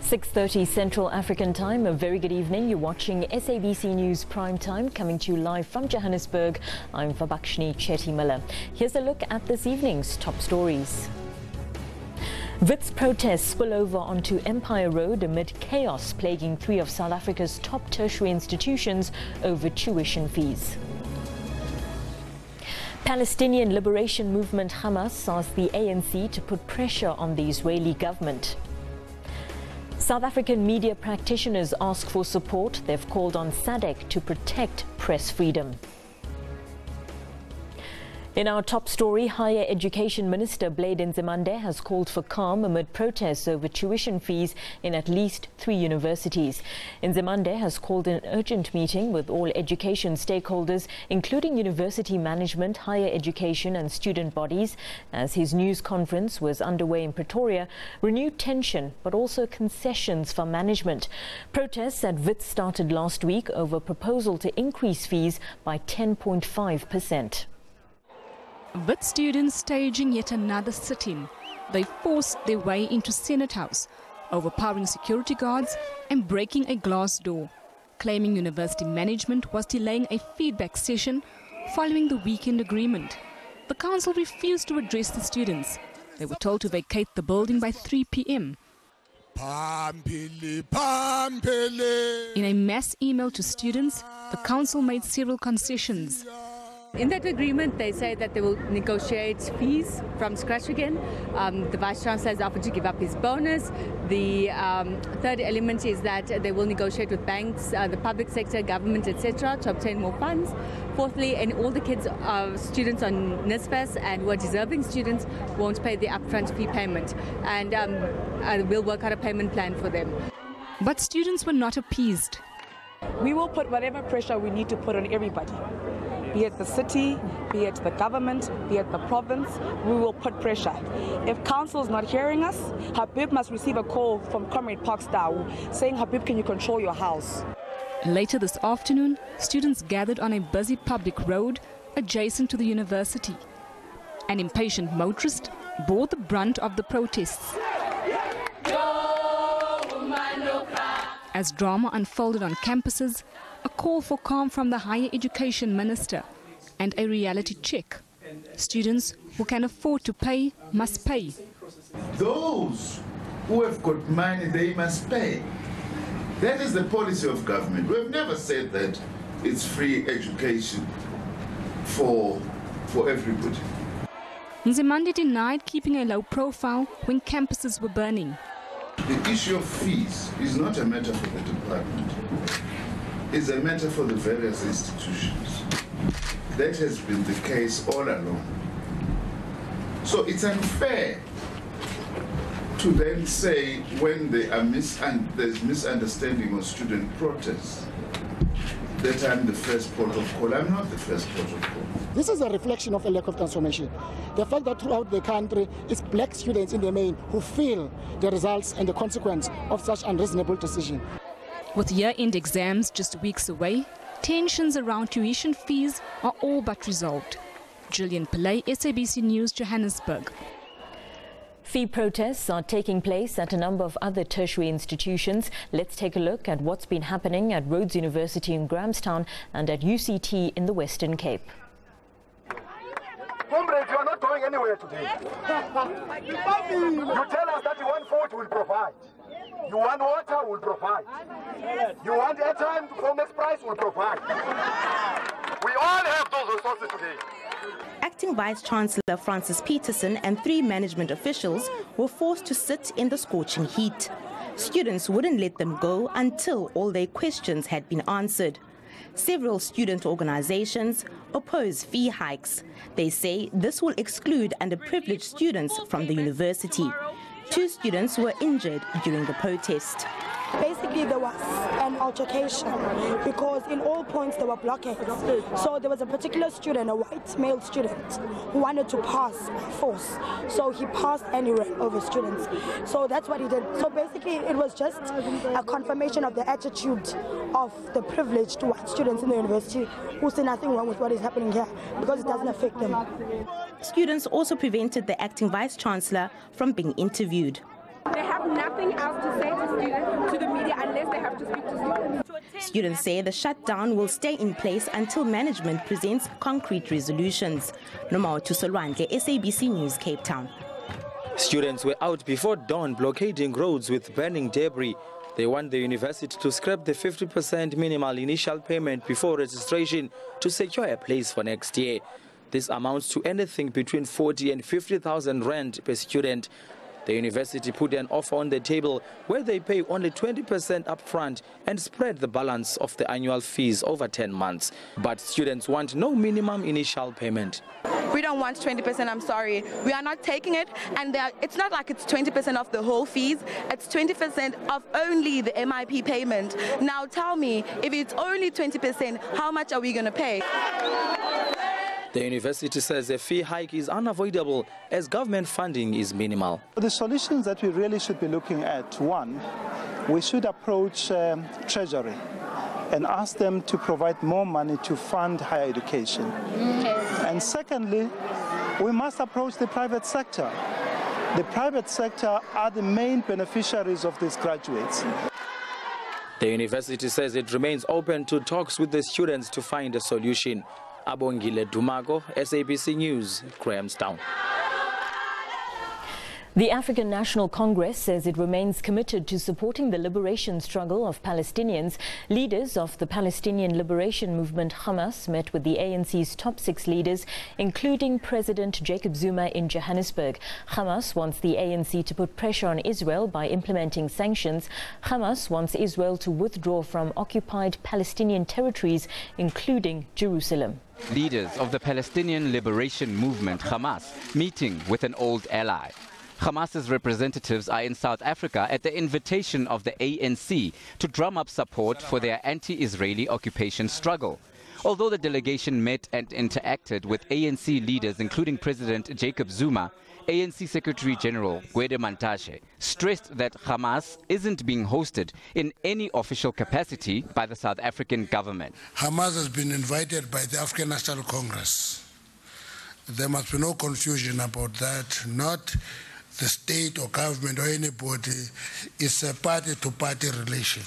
6:30 Central African Time. A very good evening. You're watching SABC News Prime Time, coming to you live from Johannesburg. I'm Vabakshni Chetty-Miller. Here's a look at this evening's top stories. Wits protests spill over onto Empire Road amid chaos plaguing three of South Africa's top tertiary institutions over tuition fees. Palestinian Liberation Movement Hamas asked the ANC to put pressure on the Israeli government. South African media practitioners ask for support. They've called on SADC to protect press freedom. In our top story, Higher Education Minister Blade Nzimande has called for calm amid protests over tuition fees in at least 3 universities. Nzimande has called an urgent meeting with all education stakeholders, including university management, higher education and student bodies, as his news conference was underway in Pretoria. Renewed tension, but also concessions for management. Protests at Wits started last week over a proposal to increase fees by 10.5%. Wits students staging yet another sit-in. They forced their way into Senate House, overpowering security guards and breaking a glass door, claiming university management was delaying a feedback session following the weekend agreement. The council refused to address the students. They were told to vacate the building by 3 p.m. In a mass email to students, the council made several concessions. In that agreement, they say that they will negotiate fees from scratch again. The Vice-Chancellor has offered to give up his bonus. The third element is that they will negotiate with banks, the public sector, government, etc., to obtain more funds. Fourthly, and all the kids, students on NSFAS and who are deserving students won't pay the upfront fee payment. And we'll work out a payment plan for them. But students were not appeased. We will put whatever pressure we need to put on everybody. Be it the city, be it the government, be it the province, we will put pressure. If council is not hearing us, Habib must receive a call from Comrade Parkstar saying, Habib, can you control your house? Later this afternoon, students gathered on a busy public road adjacent to the university. An impatient motorist bore the brunt of the protests. As drama unfolded on campuses, a call for calm from the Higher Education Minister and a reality check. Students who can afford to pay must pay. Those who have got money, they must pay. That is the policy of government. We have never said that it's free education for everybody. Nzimande denied keeping a low profile when campuses were burning. The issue of fees is not a matter for the department. It's a matter for the various institutions. That has been the case all along. So it's unfair to then say when there's misunderstanding or student protests that I'm the first port of call. I'm not the first port of call. This is a reflection of a lack of transformation. The fact that throughout the country, it's black students in the main who feel the results and the consequence of such unreasonable decision. With year-end exams just weeks away, tensions around tuition fees are all but resolved. Gillian Pillay, SABC News, Johannesburg. Fee protests are taking place at a number of other tertiary institutions. Let's take a look at what's been happening at Rhodes University in Grahamstown and at UCT in the Western Cape. Comrades, you are not going anywhere today. You tell us that you want food, we'll provide. You want water, we'll provide. You want airtime for next price, we'll provide. We all have those resources today. Acting Vice-Chancellor Francis Peterson and 3 management officials were forced to sit in the scorching heat. Students wouldn't let them go until all their questions had been answered. Several student organizations oppose fee hikes. They say this will exclude underprivileged students from the university. 2 students were injured during the protest. Basically, there was an altercation because in all points there were blockades. So there was a particular student, a white male student, who wanted to pass by force. So he passed and he ran over students. So that's what he did. So basically, it was just a confirmation of the attitude of the privileged white students in the university who see nothing wrong with what is happening here because it doesn't affect them. Students also prevented the acting Vice-Chancellor from being interviewed. They have have nothing else to say to students, to the media, unless they have to speak to students. Students say the shutdown will stay in place until management presents concrete resolutions. Nomao Tusolwandle, SABC News, Cape Town. Students were out before dawn blockading roads with burning debris. They want the university to scrap the 50% minimal initial payment before registration to secure a place for next year. This amounts to anything between 40 and 50,000 rand per student. The university put an offer on the table where they pay only 20% upfront and spread the balance of the annual fees over 10 months. But students want no minimum initial payment. We don't want 20%, I'm sorry. We are not taking it, and it's not like it's 20% of the whole fees, it's 20% of only the MIP payment. Now tell me, if it's only 20%, how much are we going to pay? The university says a fee hike is unavoidable as government funding is minimal. The solutions that we really should be looking at, one, we should approach Treasury and ask them to provide more money to fund higher education. And secondly, we must approach the private sector. The private sector are the main beneficiaries of these graduates. The university says it remains open to talks with the students to find a solution. Abongile Dumago, SABC News, Grahamstown. The African National Congress says it remains committed to supporting the liberation struggle of Palestinians. Leaders of the Palestinian Liberation Movement Hamas met with the ANC's top 6 leaders, including President Jacob Zuma in Johannesburg. Hamas wants the ANC to put pressure on Israel by implementing sanctions. Hamas wants Israel to withdraw from occupied Palestinian territories, including Jerusalem. Leaders of the Palestinian Liberation Movement Hamas meeting with an old ally. Hamas's representatives are in South Africa at the invitation of the ANC to drum up support for their anti-Israeli occupation struggle. Although the delegation met and interacted with ANC leaders, including President Jacob Zuma, ANC Secretary General Gwede Mantashe stressed that Hamas isn't being hosted in any official capacity by the South African government. Hamas has been invited by the African National Congress. There must be no confusion about that. Not the state or government or anybody. It's a party-to-party relation.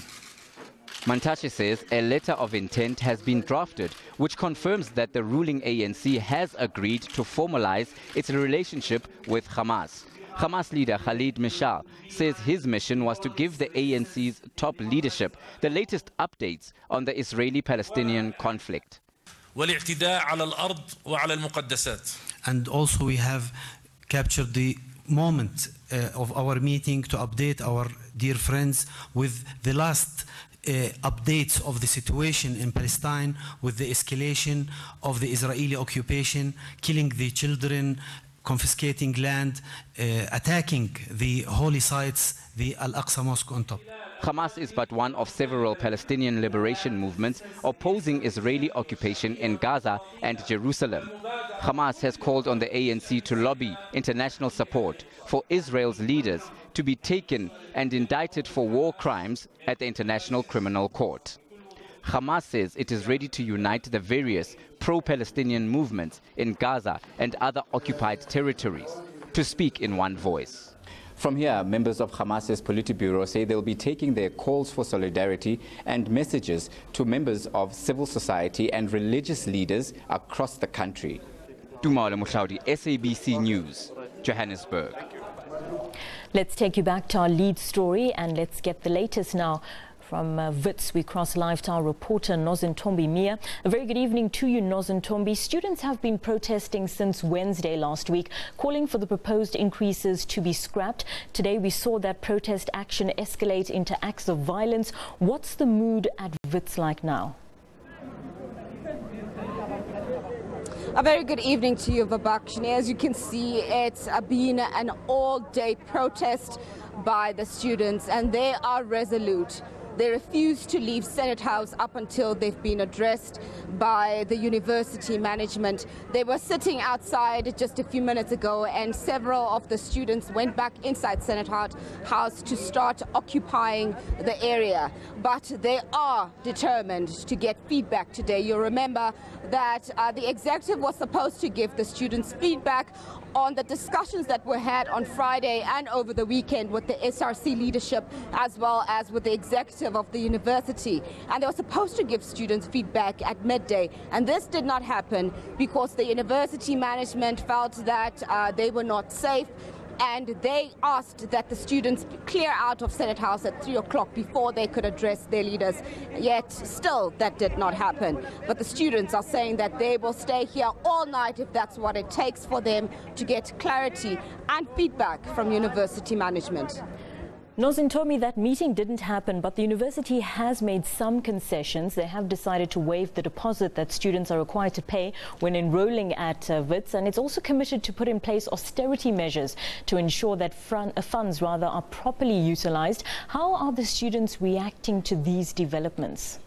Mantashe says a letter of intent has been drafted which confirms that the ruling ANC has agreed to formalize its relationship with Hamas. Hamas leader Khalid Mishal says his mission was to give the ANC's top leadership the latest updates on the Israeli-Palestinian conflict. And also we have captured the moment of our meeting to update our dear friends with the last updates of the situation in Palestine, with the escalation of the Israeli occupation, killing the children, confiscating land, attacking the holy sites, the Al-Aqsa Mosque on top. Hamas is but one of several Palestinian liberation movements opposing Israeli occupation in Gaza and Jerusalem. Hamas has called on the ANC to lobby international support for Israel's leaders to be taken and indicted for war crimes at the International Criminal Court. Hamas says it is ready to unite the various pro-Palestinian movements in Gaza and other occupied territories to speak in one voice. From here, members of Hamas's Politburo say they'll be taking their calls for solidarity and messages to members of civil society and religious leaders across the country. Dumala Mushaudi, SABC News, Johannesburg. Let's take you back to our lead story and let's get the latest now. From Wits, we cross live to our reporter Nozintombi Mia. A very good evening to you, Nozintombi. Students have been protesting since Wednesday last week, calling for the proposed increases to be scrapped. Today we saw that protest action escalate into acts of violence. What's the mood at Wits like now? A very good evening to you, Vabakshini. As you can see, it's been an all-day protest by the students, and they are resolute. They refused to leave Senate House up until they've been addressed by the university management. They were sitting outside just a few minutes ago, and several of the students went back inside Senate House to start occupying the area. But they are determined to get feedback today. You'll remember that the executive was supposed to give the students feedback on the discussions that were had on Friday and over the weekend with the SRC leadership as well as with the executive of the university. And they were supposed to give students feedback at midday. And this did not happen because the university management felt that they were not safe. And they asked that the students clear out of Senate House at 3 o'clock before they could address their leaders. Yet still that did not happen. But the students are saying that they will stay here all night if that's what it takes for them to get clarity and feedback from university management. Nuus told me that meeting didn't happen, but the university has made some concessions. They have decided to waive the deposit that students are required to pay when enrolling at WITS, and it's also committed to put in place austerity measures to ensure that funds are properly utilized. How are the students reacting to these developments?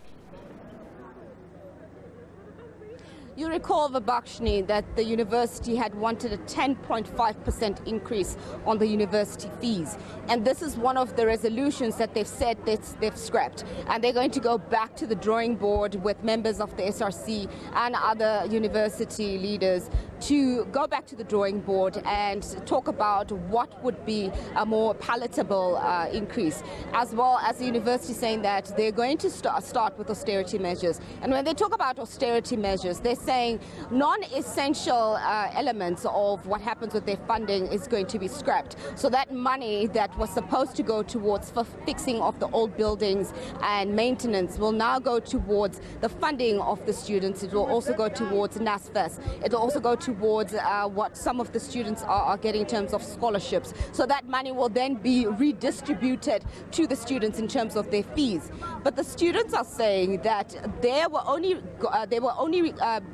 You recall, Vabakshni, that the university had wanted a 10.5% increase on the university fees. And this is one of the resolutions that they've said they've scrapped. And they're going to go back to the drawing board with members of the SRC and other university leaders to go back to the drawing board and talk about what would be a more palatable increase, as well as the university saying that they're going to start with austerity measures. And when they talk about austerity measures, they're saying non-essential elements of what happens with their funding is going to be scrapped. So that money that was supposed to go towards fixing of the old buildings and maintenance will now go towards the funding of the students. It will also go towards NASFAS. It will also go towards what some of the students are getting in terms of scholarships. So that money will then be redistributed to the students in terms of their fees. But the students are saying that they were only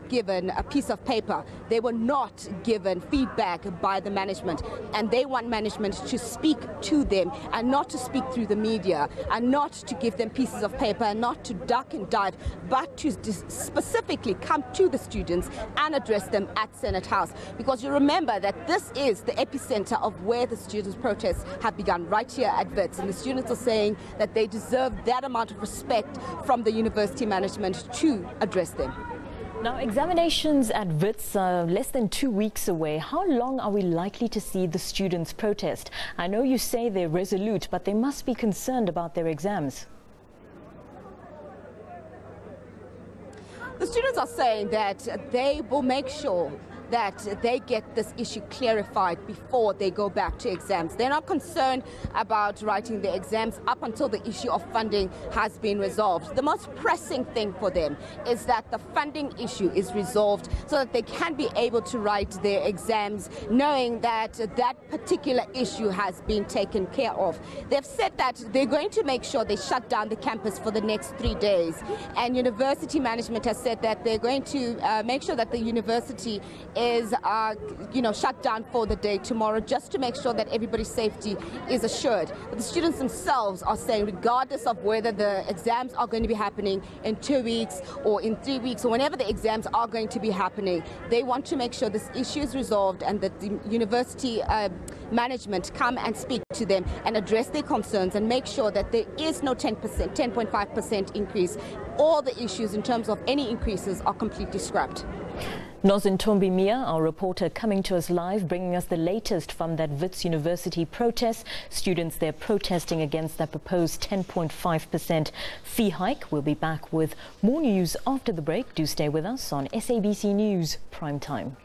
given a piece of paper. They were not given feedback by the management, and they want management to speak to them and not to speak through the media, and not to give them pieces of paper, and not to duck and dive, but to specifically come to the students and address them at Senate House. Because you remember that this is the epicenter of where the students' protests have begun, right here at WITS, and the students are saying that they deserve that amount of respect from the university management to address them. Now, examinations at WITS are less than 2 weeks away. How long are we likely to see the students protest? I know you say they're resolute, but they must be concerned about their exams. The students are saying that they will make sure that they get this issue clarified before they go back to exams. They're not concerned about writing the exams up until the issue of funding has been resolved. The most pressing thing for them is that the funding issue is resolved so that they can be able to write their exams knowing that that particular issue has been taken care of. They've said that they're going to make sure they shut down the campus for the next 3 days, and university management has said that they're going to make sure that the university is shut down for the day tomorrow, just to make sure that everybody's safety is assured. But the students themselves are saying, regardless of whether the exams are going to be happening in 2 weeks or in 3 weeks or whenever the exams are going to be happening, they want to make sure this issue is resolved and that the university management come and speak to them and address their concerns and make sure that there is no 10.5% increase. All the issues in terms of any increases are completely scrapped. Nuus Mia, our reporter, coming to us live, bringing us the latest from that WITS University protest. Students there protesting against that proposed 10.5% fee hike. We'll be back with more news after the break. Do stay with us on SABC News Prime Time.